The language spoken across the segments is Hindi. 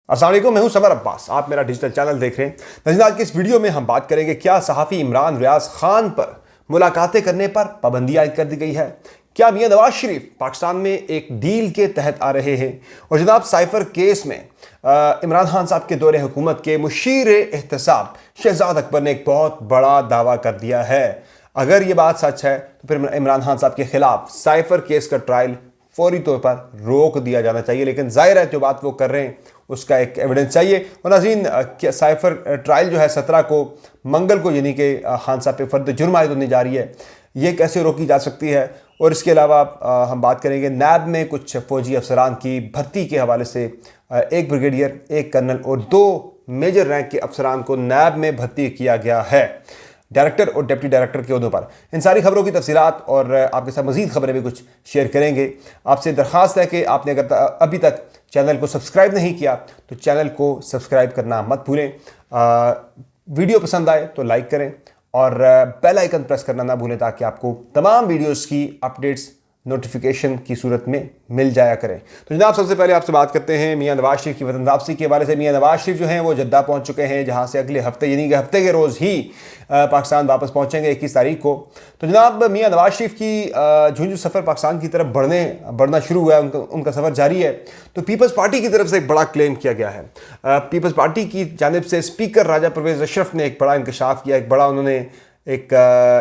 अस्सलाम वालेकुम, मैं हूं समर अब्बास। आप मेरा डिजिटल चैनल देख रहे हैं। नाज़रीन, आज की इस वीडियो में हम बात करेंगे क्या सहाफ़ी इमरान रियाज खान पर मुलाकातें करने पर पाबंदी आयद कर दी गई है, क्या मियां नवाज शरीफ पाकिस्तान में एक डील के तहत आ रहे हैं, और जनाब साइफर केस में इमरान खान साहब के दौरे हुकूमत के मुशीर एहतसाब शहजाद अकबर ने एक बहुत बड़ा दावा कर दिया है। अगर ये बात सच है तो फिर इमरान खान साहब के खिलाफ साइफर केस का ट्रायल फौरी तौर पर रोक दिया जाना चाहिए। लेकिन जाहिर है जो बात वो कर रहे हैं उसका एक एविडेंस चाहिए। और नाज़रीन, साइफर ट्रायल जो है 17 को मंगल को, यानी कि खान साहब पे फर्द जुर्म आयद होने जा रही है, ये कैसे रोकी जा सकती है। और इसके अलावा हम बात करेंगे नैब में कुछ फौजी अफसरान की भर्ती के हवाले से। एक ब्रिगेडियर, एक कर्नल और 2 मेजर रैंक के अफसरान को नैब में भर्ती किया गया है, डायरेक्टर और डिप्टी डायरेक्टर के ओहदों पर। इन सारी खबरों की तफसीलात और आपके साथ मज़ीद खबरें भी कुछ शेयर करेंगे। आपसे दरख्वास्त है कि आपने अगर अभी तक चैनल को सब्सक्राइब नहीं किया तो चैनल को सब्सक्राइब करना मत भूलें। वीडियो पसंद आए तो लाइक करें और बेल आइकन प्रेस करना ना भूलें ताकि आपको तमाम वीडियोस की अपडेट्स नोटिफिकेशन की सूरत में मिल जाया करें। तो जनाब, सबसे पहले आपसे बात करते हैं मियां नवाज शरीफ की वतन वापसी के हवाले से। मियां नवाज शरीफ जो हैं वो जद्दा पहुंच चुके हैं, जहां से अगले हफ्ते यानी कि हफ्ते के रोज़ ही पाकिस्तान वापस पहुंचेंगे 21 तारीख को। तो जनाब, मियां नवाज शरीफ की जो सफ़र पाकिस्तान की तरफ बढ़ना शुरू हुआ है, उनका सफ़र जारी है। तो पीपल्स पार्टी की तरफ से एक बड़ा क्लेम किया गया है। पीपल्स पार्टी की जानिब से स्पीकर राजा परवेज़ अशरफ ने एक बड़ा इंकशाफ किया, एक बड़ा उन्होंने एक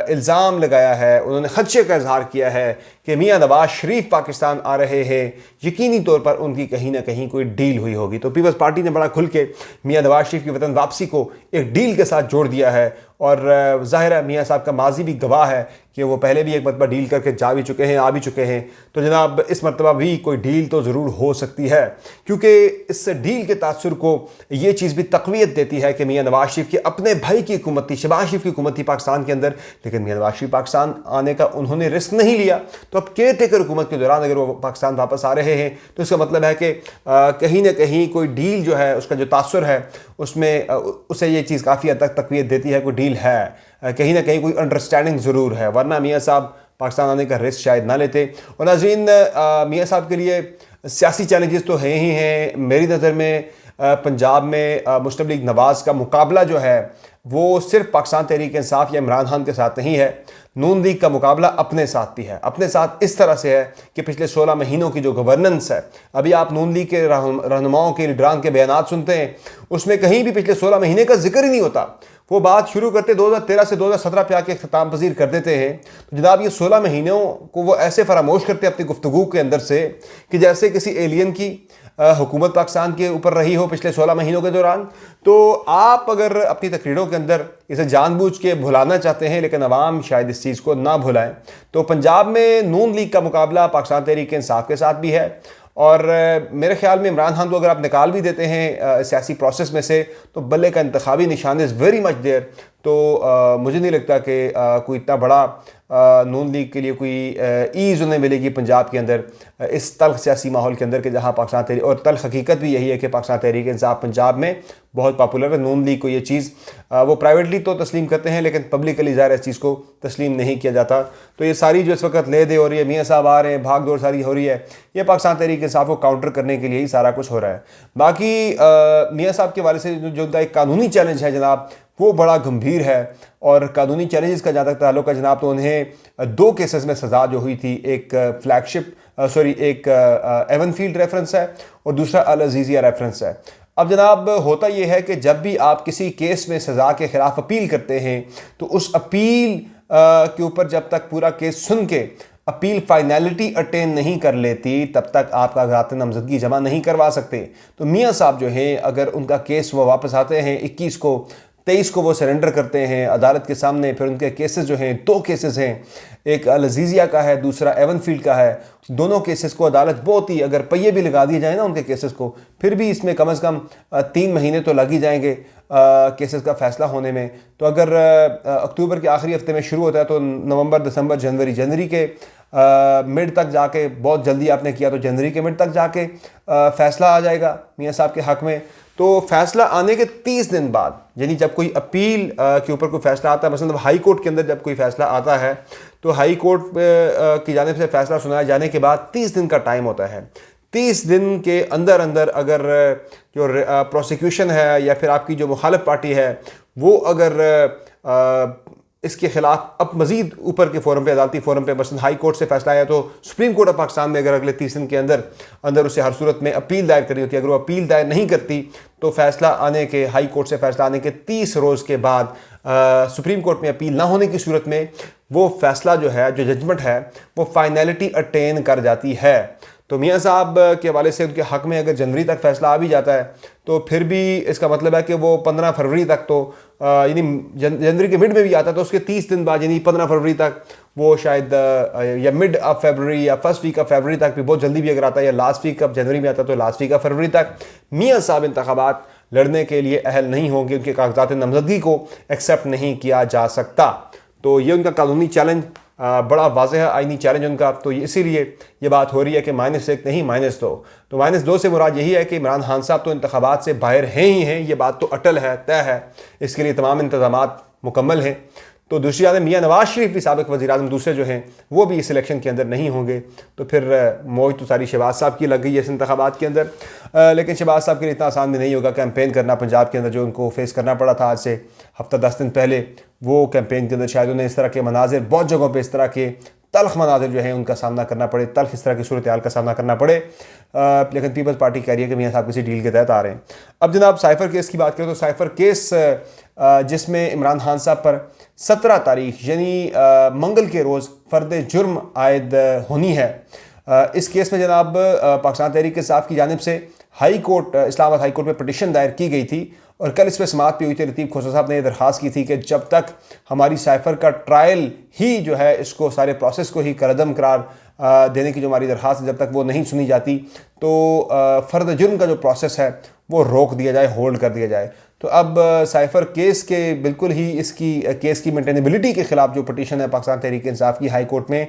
इल्ज़ाम लगाया है, उन्होंने खदशे का इजहार किया है कि मियां नवाज शरीफ पाकिस्तान आ रहे हैं, यकीनी तौर पर उनकी कहीं ना कहीं कोई डील हुई होगी। तो पीपल्स पार्टी ने बड़ा खुल के मियां नवाज शरीफ की वतन वापसी को एक डील के साथ जोड़ दिया है। और ज़ाहिर है मियां साहब का माजी भी गवाह है कि वो पहले भी एक मरतबा डील करके जा भी चुके हैं, आ भी चुके हैं। तो जनाब, इस मरतबा भी कोई डील तो ज़रूर हो सकती है, क्योंकि इस डील के तासुर को ये चीज़ भी तक़वियत देती है कि मियां नवाज शरीफ के अपने भाई की हुकूमत थी, शहबाज शरीफ की हुकूमत थी पाकिस्तान के अंदर, लेकिन मियां नवाज शरीफ पाकिस्तान आने का उन्होंने रिस्क नहीं लिया। तो अब केयर टेकर हुकूमत के दौरान अगर वो पाकिस्तान वापस आ रहे हैं तो इसका मतलब है कि कहीं ना कहीं कोई डील जो है, उसका जो तासुर है उसमें उसे ये चीज़ काफ़ी हद तक तक़वियत देती है, कोई डील है, कहीं ना कहीं कोई अंडरस्टैंडिंग ज़रूर है, वरना मियां साहब पाकिस्तान आने का रिस्क शायद ना लेते। और नाज़रीन, मियां साहब के लिए सियासी चैलेंजेस तो हैं ही हैं। मेरी नज़र में पंजाब में मुस्लिम लीग नवाज़ का मुकाबला जो है वो सिर्फ पाकिस्तान तहरीक इंसाफ या इमरान खान के साथ नहीं है, नून लीग का मुकाबला अपने साथ भी है। अपने साथ इस तरह से है कि पिछले 16 महीनों की जो गवर्नेंस है, अभी आप नून लीग के रहनुमाओं के, लीडरान के बयान सुनते हैं, उसमें कहीं भी पिछले 16 महीने का जिक्र ही नहीं होता। वो बात शुरू करते 2013 से 2017 पे आके ख़त्म पजीर कर देते हैं। तो जनाब, ये 16 महीनों को वो ऐसे फरामोश करते हैं अपनी गुफ्तगू के अंदर से कि जैसे किसी एलियन की हुकूमत पाकिस्तान के ऊपर रही हो पिछले 16 महीनों के दौरान। तो आप अगर अपनी तकरीरों के अंदर इसे जानबूझ के भुलाना चाहते हैं, लेकिन अवाम शायद इस चीज़ को ना भुलाएं, तो पंजाब में नून लीग का मुकाबला पाकिस्तान तहरीक इंसाफ के साथ भी है। और मेरे ख्याल में इमरान खान को अगर आप निकाल भी देते हैं सियासी प्रोसेस में से, तो बल्ले का इंतखाबी निशान इज़ वेरी मच देयर। तो मुझे नहीं लगता कि कोई इतना बड़ा नून लीग के लिए कोई ईज़ उन्हें मिलेगी पंजाब के अंदर इस तल्ख सियासी माहौल के अंदर कि जहाँ पाकिस्तान तहरीक, और तल्ख हकीकत भी यही है कि पाकिस्तान तहरीक इंसाफ पंजाब में बहुत पॉपुलर है। नून लीग को ये चीज़ वो प्राइवेटली तो तस्लीम करते हैं, लेकिन पब्लिकली ज़ाहिर इस चीज़ को तस्लीम नहीं किया जाता। तो ये सारी जो इस वक्त ले दे हो रही है, मियाँ साहब आ रहे हैं, भाग दौड़ सारी हो रही है, ये पाकिस्तान तहरीक इंसाफ को काउंटर करने के लिए ही सारा कुछ हो रहा है। बाकी मियाँ साहब के वाले से जो एक कानूनी चैलेंज है जनाब, वो बड़ा गंभीर है। और कानूनी चैलेंजेस का जहाँ तक ताल्लुक है जनाब, तो उन्हें 2 केसेस में सज़ा जो हुई थी, एक एक एवनफील्ड रेफरेंस है और दूसरा अल अजीज़िया रेफरेंस है। अब जनाब, होता यह है कि जब भी आप किसी केस में सज़ा के ख़िलाफ़ अपील करते हैं तो उस अपील के ऊपर जब तक पूरा केस सुन के अपील फाइनलिटी अटेन नहीं कर लेती, तब तक आप कागज़ात नामज़दगी जमा नहीं करवा सकते। तो मियाँ साहब जो हैं, अगर उनका केस वो वापस आते हैं 21 को, 23 को वो सरेंडर करते हैं अदालत के सामने, फिर उनके केसेस जो हैं 2 केसेस हैं, एक अल अजीज़िया का है, दूसरा एवनफील्ड का है। दोनों केसेस को अदालत बहुत ही, अगर पहिए भी लगा दिए जाए ना उनके केसेस को, फिर भी इसमें कम से कम 3 महीने तो लग ही जाएंगे केसेस का फ़ैसला होने में। तो अगर अक्टूबर के आखिरी हफ्ते में शुरू होता है तो नवंबर, दिसंबर, जनवरी के मिड तक जाके, बहुत जल्दी आपने किया तो जनवरी के मिड तक जाके फ़ैसला आ जाएगा मियाँ साहब के हक़ में। तो फैसला आने के 30 दिन बाद, यानी जब कोई अपील के ऊपर कोई फैसला आता है, मतलब हाई कोर्ट के अंदर जब कोई फैसला आता है तो हाई कोर्ट की जानिब से फैसला सुनाए जाने के बाद 30 दिन का टाइम होता है। 30 दिन के अंदर अंदर अगर जो प्रोसिक्यूशन है या फिर आपकी जो मुखालिफ पार्टी है वो अगर इसके खिलाफ अब मजीद ऊपर के फोरम पे, अदालती फोरम पे, मसलन हाई कोर्ट से फैसला आया तो सुप्रीम कोर्ट ऑफ पाकिस्तान में अगर अगले 30 दिन के अंदर अंदर उसे हर सूरत में अपील दायर करनी होती है, अगर वो अपील दायर नहीं करती तो फैसला आने के, हाई कोर्ट से फैसला आने के 30 रोज़ के बाद सुप्रीम कोर्ट में अपील ना होने की सूरत में वो फैसला जो है, जो जजमेंट है, वो फाइनलिटी अटेन कर जाती है। तो मियाँ साहब के हवाले से उनके हक़ में अगर जनवरी तक फैसला आ भी जाता है तो फिर भी इसका मतलब है कि वो 15 फरवरी तक तो यानी जनवरी के मिड में भी आता तो उसके 30 दिन बाद यानी 15 फरवरी तक वो शायद या मिड ऑफ फरवरी या फर्स्ट वीक ऑफ फरवरी तक भी, बहुत जल्दी भी अगर आता है, या लास्ट वीक ऑफ जनवरी में आता तो लास्ट वीक ऑफ फरवरी तक मियाँ साहब इंतखाबात लड़ने के लिए अहल नहीं होंगे, उनके कागजात नामजदगी को एक्सेप्ट नहीं किया जा सकता। तो ये उनका कानूनी चैलेंज बड़ा वाज़ेह है, आइनी चैलेंज उनका। तो इसीलिए ये बात हो रही है कि -1 नहीं -2। तो -2 से मुराद यही है कि इमरान खान साहब तो इंतखाबात से बाहर हैं ही हैं, ये बात तो अटल है, तय है, इसके लिए तमाम इंतजामात मुकम्मल हैं। तो दूसरी जानब मियाँ नवाज शरीफ भी साबिक़ वज़ीर-ए-आज़म दूसरे जो हैं वो भी इस इलेक्शन के अंदर नहीं होंगे। तो फिर मौज तो सारी शहबाज साहब की लग गई है इस इंतखाबात के अंदर। लेकिन शहबाज साहब के लिए इतना आसान भी नहीं होगा कैंपेन करना। पंजाब के अंदर जो उनको फेस करना पड़ा था आज से हफ्ता 10 दिन पहले, वो कैंपेन के अंदर शायद उन्हें इस तरह के मनाजिर, बहुत जगहों पर इस तरह के तल्ख मनाजिर जो है उनका सामना करना पड़े, तल्ख इस तरह की सूरत हाल का सामना करना पड़े। लेकिन पीपल्स पार्टी कह रही है कि मियाँ साहब किसी डील के तहत आ रहे हैं। अब जनाब साइफर केस की बात करें तो साइफर केस जिसमें इमरान खान साहब पर 17 तारीख यानी मंगल के रोज़ फ़र्द जुर्म आयद होनी है। इस केस में जनाब पाकिस्तान तहरीक इंसाफ की जानिब से high court, Islamabad high court में पटिशन दायर की गई थी और कल इस पर समाअत भी हुई थी। लतीफ़ खोसर साहब ने यह दरख्वास्त की थी कि जब तक हमारी साइफर का ट्रायल ही जो है, इसको सारे प्रोसेस को ही करदम करार देने की जो हमारी दरख्वास्त है, जब तक वो नहीं सुनी जाती तो फ़र्द जुर्म का जो प्रोसेस है वो रोक दिया जाए, होल्ड कर दिया जाए। तो अब साइफर केस के बिल्कुल ही इसकी केस की मेंटेनेबिलिटी के ख़िलाफ़ जो पटिशन है पाकिस्तान तहरीक इंसाफ की हाई कोर्ट में,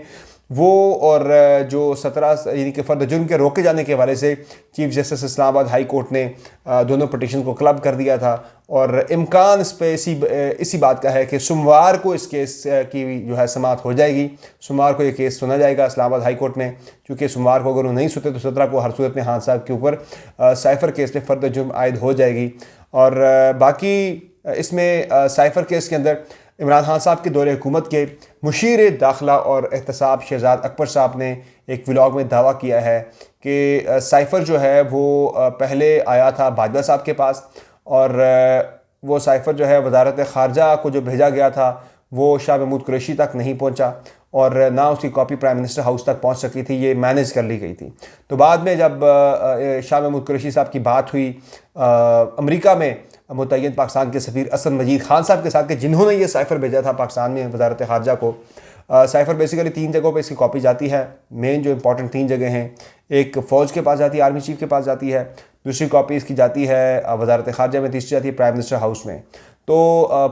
वो और जो 17 यानी कि फ़र्द जुर्म के रोके जाने के हवाले से chief justice Islamabad high court ने दोनों पटिशन को क्लब कर दिया था। और इम्कान इस पे इसी बात का है कि सोमवार को इस केस की जो है समाअत हो जाएगी। सोमवार को ये केस सुना जाएगा इस्लामाबाद हाई कोर्ट में, क्योंकि सोमवार को अगर वो नहीं सुनते तो 17 को हर सूरत में खान साहब के ऊपर साइफर केस में फ़र्द जुर्म आयद हो जाएगी। और बाकी इसमें साइफर केस के अंदर इमरान खान साहब के दौरे हुकूमत के मुशीर दाखिला और एहतसाब शहजाद अकबर साहब ने एक व्लॉग में दावा किया है कि साइफर जो है वो पहले आया था बाजवा साहब के पास, और वो साइफर जो है वजारत ख़ारजा को जो भेजा गया था वो शाह महमूद कुरैशी तक नहीं पहुंचा, और ना उसकी कॉपी प्राइम मिनिस्टर हाउस तक पहुंच सकी थी, ये मैनेज कर ली गई थी। तो बाद में जब शाह महमूद कुरैशी साहब की बात हुई अमेरिका में मुतय्यन पाकिस्तान के सफ़ीर असद मजीद खान साहब के साथ, कि जिन्होंने ये साइफर भेजा था पाकिस्तान में वजारत ख़ारजा को, साइफर बेसिकली 3 जगहों पे इसकी कॉपी जाती है। मेन जो इंपॉर्टेंट 3 जगह हैं, एक फ़ौज के पास जाती है, आर्मी चीफ के पास जाती है, दूसरी कॉपी इसकी जाती है वजारत ख़ारजा में, तीसरी जाती है प्राइम मिनिस्टर हाउस में। तो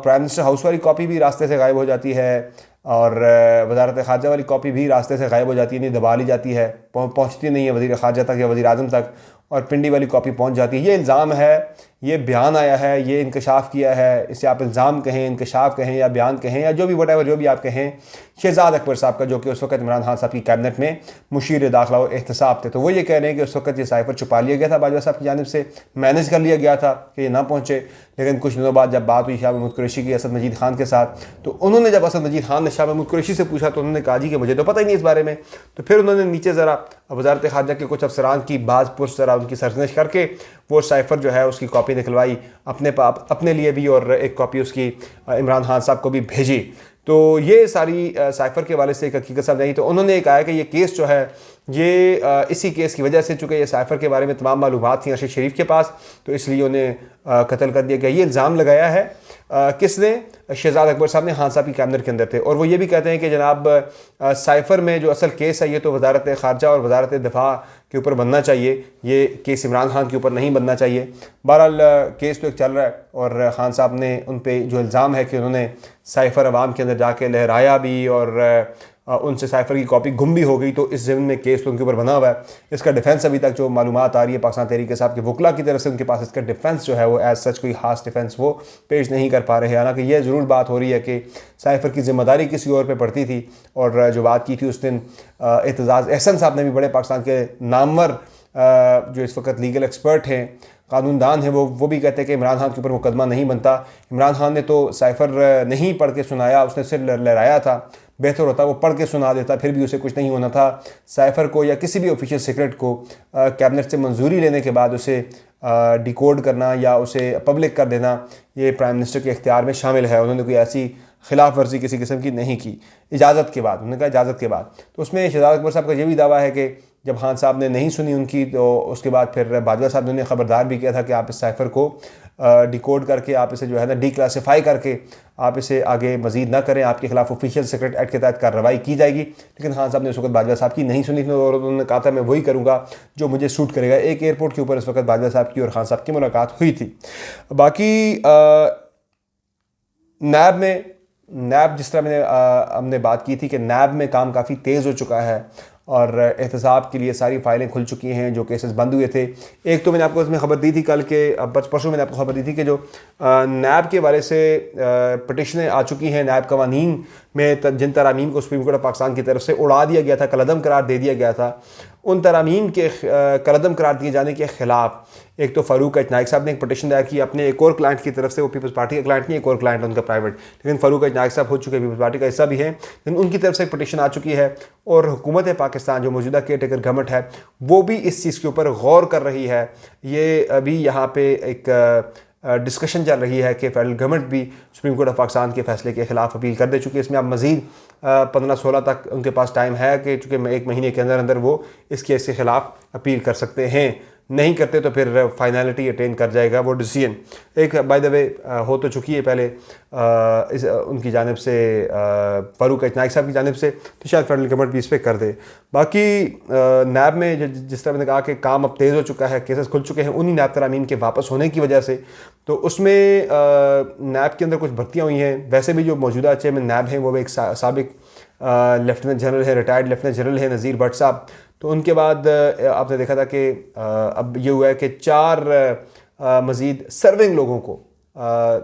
प्राइम मिनिस्टर हाउस वाली कॉपी भी रास्ते से गायब हो जाती है और वजारत ख़ारजा वाली कॉपी भी रास्ते से गायब हो जाती है, नहीं दबा ली जाती है, पहुँचती नहीं है वज़ीर ख़ारजा तक या वज़ीर-ए-आज़म तक, और पिंडी वाली कॉपी पहुँच जाती है। ये इल्ज़ाम है, ये बयान आया है, ये इंकशाफ किया है, इसे आप इल्ज़ाम कहें, इंकशाफ कहें या बयान कहें या जो भी वटेवर जो भी आप कहें, शहजाद अकबर साहब का, जो कि उस वक्त इमरान खान साहब की कैबिनेट में मुशीर दाखिला और एहतसाब थे। तो वो ये कह रहे हैं कि उस वक्त ये साइफर छुपा लिया गया था बाजवा साहब की जानिब से, मैनेज कर लिया गया था कि ये ना पहुँचे। लेकिन कुछ दिनों बाद जब बात हुई शाह महमूद कुरैशी की असद मजीद खान के साथ, तो उन्होंने जब असद मजीद खान ने शाह महमूद कुरैशी से पूछा तो उन्होंने कहा जी कि मुझे तो पता ही नहीं इस बारे में। तो फिर उन्होंने नीचे ज़रा वजारत ख़ारजा के कुछ अफसरान की बाज़ पुरस ज़रा उनकी सरजनिश करके वो साइफर जो है उसकी कॉपी निकलवाई अपने लिए भी, और एक कॉपी उसकी इमरान खान साहब को भी भेजी। तो ये सारी साइफर के हवाले से एक हकीकत सामने आई। तो उन्होंने कहा कि ये केस जो है ये इसी केस की वजह से, चूँकि ये साइफर के बारे में तमाम मालूमात थी अरशद शरीफ के पास, तो इसलिए उन्हें कत्ल कर दिया गया। ये इल्ज़ाम लगाया है किसने? शहजाद अकबर साहब ने खान साहब की कैबिनेट के अंदर थे। और वो ये भी कहते हैं कि जनाब साइफर में जो असल केस है ये तो वजारत ख़ारजा और वजारत दिफा के ऊपर बनना चाहिए, ये केस इमरान खान के ऊपर नहीं बनना चाहिए। बहरहाल केस तो एक चल रहा है और खान साहब ने उन पे जो इल्ज़ाम है कि उन्होंने साइफर अवाम के अंदर जाके लहराया भी और उनसे साइफर की कॉपी गुम भी हो गई, तो इस ज़मीन में केस तो उनके ऊपर बना हुआ है। इसका डिफेंस अभी तक जो मालूमात आ रही है पाकिस्तान तहरीक साहब के वकला की तरफ से, उनके पास इसका डिफेंस जो है वो एज सच कोई खास डिफेंस वो पेश नहीं कर पा रहे हैं। हालांकि यह ज़रूर बात हो रही है कि साइफर की जिम्मेदारी किसी और पे पड़ती थी, और जो बात की थी उस दिन एतजाज़ एहसन साहब ने भी, बड़े पाकिस्तान के नामवर जो इस वक्त लीगल एक्सपर्ट हैं, कानूनदान हैं, वो भी कहते हैं कि इमरान खान के ऊपर मुकदमा नहीं बनता। इमरान खान ने तो साइफर नहीं पढ़ के सुनाया, उसने सिर लहराया था। बेहतर होता वो पढ़ के सुना देता, फिर भी उसे कुछ नहीं होना था। साइफर को या किसी भी ऑफिशियल सीक्रेट को कैबिनेट से मंजूरी लेने के बाद उसे डिकोड करना या उसे पब्लिक कर देना, ये प्राइम मिनिस्टर के इख्तियार में शामिल है। उन्होंने कोई ऐसी खिलाफ वर्जी किसी किस्म की नहीं की, इजाज़त के बाद। उन्होंने कहा इजाज़त के बाद। तो उसमें शहजाद अकबर साहब का ये भी दावा है कि जब खान साहब ने नहीं सुनी उनकी, तो उसके बाद फिर बाजवा साहब ने खबरदार भी किया था कि आप इस साइफर को डिकोड करके आप इसे जो है ना डीक्लासीफाई करके आप इसे आगे मजीद ना करें, आपके खिलाफ ऑफिशियल सीक्रेट एक्ट के तहत कार्रवाई की जाएगी। लेकिन खान साहब ने उस वक्त बाजवा साहब की नहीं सुनी और उन्होंने कहा था मैं वही करूँगा जो मुझे सूट करेगा। एक एयरपोर्ट के ऊपर इस वक्त बाजवा साहब की और खान साहब की मुलाकात हुई थी। बाकी नैब जिस तरह हमने बात की थी कि नैब में काम काफ़ी तेज़ हो चुका है और एहतसाब के लिए सारी फाइलें खुल चुकी हैं जो केसेस बंद हुए थे। एक तो मैंने आपको इसमें खबर दी थी कल के, परसों मैंने आपको खबर दी थी कि जो नैब के बारे से पटिशनें आ चुकी हैं, नैब कवानीन में जिन तरामीम को सुप्रीम कोर्ट ऑफ पाकिस्तान की तरफ से उड़ा दिया गया था, कलअदम करार दे दिया गया था, उन तरामीम के कलअदम करार दिए जाने के ख़िलाफ़ एक तो फ़ारूक एच नाइक साहब ने एक पटिशन दायर की अपने एक और क्लाइंट की तरफ से। वो पीपल्स पार्टी का क्लाइंट नहीं, एक और क्लाइंट है उनका प्राइवेट, लेकिन फ़ारूक एच नाइक साहब हो चुके पीपल्स पार्टी का हिस्सा भी हैं, लेकिन उनकी तरफ से एक पटिशन आ चुकी है। और हुकूमत पाकिस्तान जो मौजूदा केयर टेकर गवर्नमेंट है वो भी इस चीज़ के ऊपर गौर कर रही है। ये अभी यहाँ पे एक डिस्कशन चल रही है कि फेडरल गवर्नमेंट भी सुप्रीम कोर्ट ऑफ पाकिस्तान के फैसले के खिलाफ अपील कर दे चुकी है। इसमें अब मज़ीद 15-16 तक उनके पास टाइम है कि चूँकि 1 महीने के अंदर अंदर वो इस केस के ख़िलाफ़ अपील कर सकते हैं। नहीं करते तो फिर फाइनलिटी अटेन कर जाएगा वो डिसीजन। एक बाय द वे हो तो चुकी है पहले उनकी जानिब से, फ़ारूक एच नाइक साहब की जानिब से, तो शायद फेडरल गवर्नमेंट भी इस पर कर दे। बाकी नैब में जिस तरह मैंने कहा कि काम अब तेज़ हो चुका है, केसेस खुल चुके हैं उन्हीं नैब तरामीम के वापस होने की वजह से। तो उसमें नैब के अंदर कुछ भर्तियाँ हुई हैं। वैसे भी जो मौजूदा चेयरमैन नैब हैं वो एक साबिक लेफ्टिनेंट जनरल है, रिटायर्ड लेफ्टिनेंट जनरल है नज़ीर भट्ट साहब। तो उनके बाद आपने देखा था कि अब ये हुआ है कि 4 मज़ीद सर्विंग लोगों को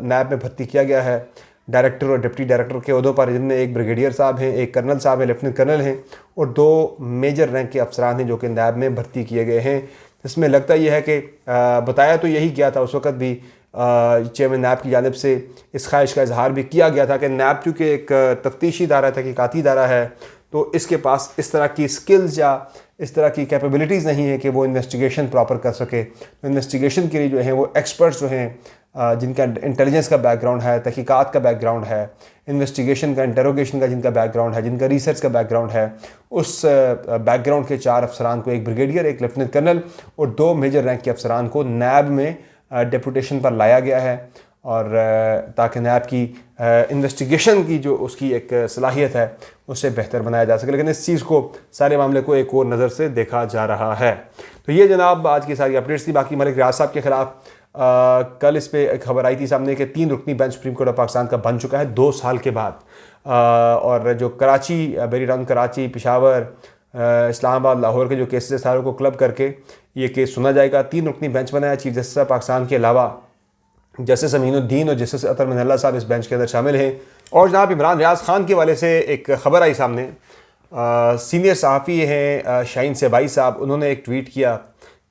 नैब में भर्ती किया गया है, डायरेक्टर और डिप्टी डायरेक्टर के ओहदों पर, जिनमें एक ब्रिगेडियर साहब हैं, एक कर्नल साहब हैं, लेफ्टिनेंट कर्नल हैं और 2 मेजर रैंक के अफसरान हैं जो कि नैब में भर्ती किए गए हैं। इसमें लगता यह है कि बताया तो यही गया था उस वक़्त भी, चेयरमैन नैब की जानिब से इस ख्वाहिश का इजहार भी किया गया था कि नैब चूँकि एक तफ्तीशी इदारा है, तहकीकाती इदारा है, तो इसके पास इस तरह की स्किल्स या इस तरह की कैपेबिलिटीज़ नहीं है कि वो इन्वेस्टिगेशन प्रॉपर कर सके। तो इन्वेस्टिगेशन के लिए जो हैं वो एक्सपर्ट्स जो हैं जिनका इंटेलिजेंस का बैकग्राउंड है, तहकीकात का बैकग्राउंड है, इन्वेस्टिगेशन का, इंटरोगेशन का जिनका बैकग्राउंड है, जिनका रिसर्च का बैकग्राउंड है, उस बैकग्राउंड के 4 अफसरान को, एक ब्रिगेडियर, एक लेफ्टिनेंट कर्नल और 2 मेजर रैंक के अफसरान को नैब में डेपुटेशन पर लाया गया है और ताकि नैब की इन्वेस्टिगेशन की जो उसकी एक सलाहियत है उसे बेहतर बनाया जा सके। लेकिन इस चीज़ को, सारे मामले को एक और नज़र से देखा जा रहा है। तो ये जनाब आज की सारी अपडेट्स थी। बाकी मलिक रियाज साहब के ख़िलाफ़ कल इस पर एक खबर आई थी सामने कि 3 रुकनी bench supreme court of Pakistan का बन चुका है 2 साल के बाद। और जो कराची, बेरी टाउन कराची, पेशावर, इस्लामाबाद, लाहौर के जो केसेस सारों को क्लब करके ये केस सुना जाएगा। 3 रुकनी बेंच बनाया। चीफ जस्टिस ऑफ पाकिस्तान के अलावा जस्टिस अमीनुद्दीन और जस्टिस अतर मिनल्ला साहब इस बेंच के अंदर शामिल हैं। और जनाब इमरान रियाज खान के वाले से एक ख़बर आई सामने। सीनियर सहाफ़ी हैं शाहीन सेबाई साहब, उन्होंने एक ट्वीट किया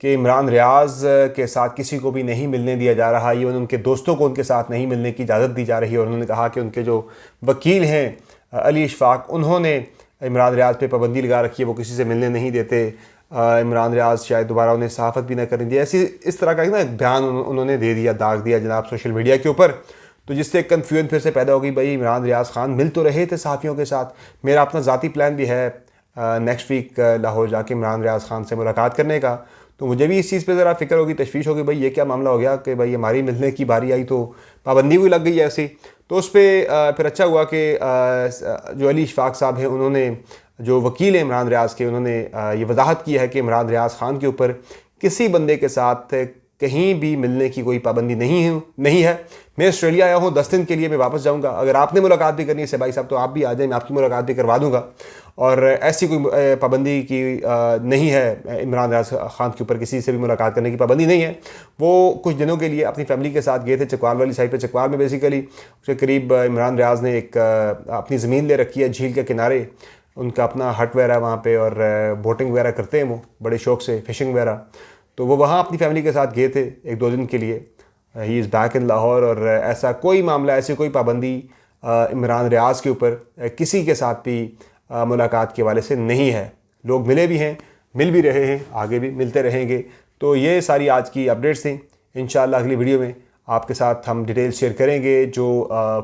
कि इमरान रियाज के साथ किसी को भी नहीं मिलने दिया जा रहा, ये उनके दोस्तों को उनके साथ नहीं मिलने की इजाज़त दी जा रही है। और उन्होंने कहा कि उनके जो वकील हैं अली इशफाक, उन्होंने इमरान रियाज पे पाबंदी लगा रखी है, वो किसी से मिलने नहीं देते। इमरान रियाज शायद दोबारा उन्हें सहाफ़त भी न करने दिया, ऐसी इस तरह का ना बयान उन्होंने दे दिया, दाग दिया जनाब सोशल मीडिया के ऊपर। तो जिससे कन्फ्यूजन फिर से पैदा हो गई। भाई इमरान रियाज खान मिल तो रहे थे सहाफ़ियों के साथ, मेरा अपना ज़ाती प्लान भी है नेक्स्ट वीक लाहौर जाके इमरान रियाज खान से मुलाकात करने का। तो मुझे भी इस चीज़ पे ज़रा फिक्र होगी, तशवीश होगी, भाई ये क्या मामला हो गया कि भाई हमारी मिलने की बारी आई तो पाबंदी भी लग गई ऐसी। तो उस पर फिर अच्छा हुआ कि जो अली इशफाक साहब हैं, उन्होंने, जो वकील हैं इमरान रियाज के, उन्होंने ये वजाहत की है कि इमरान रियाज खान के ऊपर किसी बंदे के साथ कहीं भी मिलने की कोई पाबंदी नहीं है। मैं ऑस्ट्रेलिया आया हूँ 10 दिन के लिए, मैं वापस जाऊँगा। अगर आपने मुलाकात भी करनी है भाई साहब तो आप भी आ जाएं, मैं आपकी मुलाकात भी करवा दूँगा। और ऐसी कोई पाबंदी की नहीं है इमरान रियाज खान के ऊपर, किसी से भी मुलाकात करने की पाबंदी नहीं है। वो कुछ दिनों के लिए अपनी फैमिली के साथ गए थे चकवाल वाली साइड पे। चकवाल में बेसिकली उसके करीब इमरान रियाज ने एक अपनी ज़मीन ले रखी है झील के किनारे, उनका अपना हट वगैरह वहाँ पे और बोटिंग वगैरह करते हैं, वो बड़े शौक़ से, फ़िशिंग वगैरह। तो वो वहाँ अपनी फैमिली के साथ गए थे 1-2 दिन के लिए। He is back in Lahore. और ऐसा कोई मामला, ऐसी कोई पाबंदी इमरान रियाज़ के ऊपर किसी के साथ भी मुलाकात के हवाले से नहीं है। लोग मिले भी हैं, मिल भी रहे हैं, आगे भी मिलते रहेंगे। तो ये सारी आज की अपडेट्स थी। इंशाअल्लाह अगली वीडियो में आपके साथ हम डिटेल्स शेयर करेंगे जो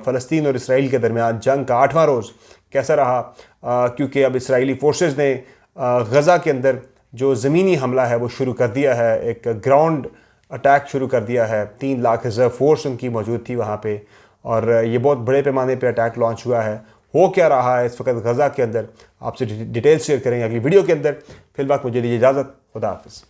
फ़लस्तीन और इसराइल के दरमियान जंग का 8वां रोज़ कैसा रहा, क्योंकि अब इसराइली फोर्सेस ने गज़ा के अंदर जो ज़मीनी हमला है वो शुरू कर दिया है, एक ग्राउंड अटैक शुरू कर दिया है। 3 लाख रिजर्व फोर्स उनकी मौजूद थी वहाँ पे, और ये बहुत बड़े पैमाने पे अटैक लॉन्च हुआ है। हो क्या रहा है इस वक्त गज़ा के अंदर, आपसे डिटेल्स शेयर करेंगे अगली वीडियो के अंदर। फिलहाल मुझे दीजिए इजाज़त, खुदा हाफ़िज़।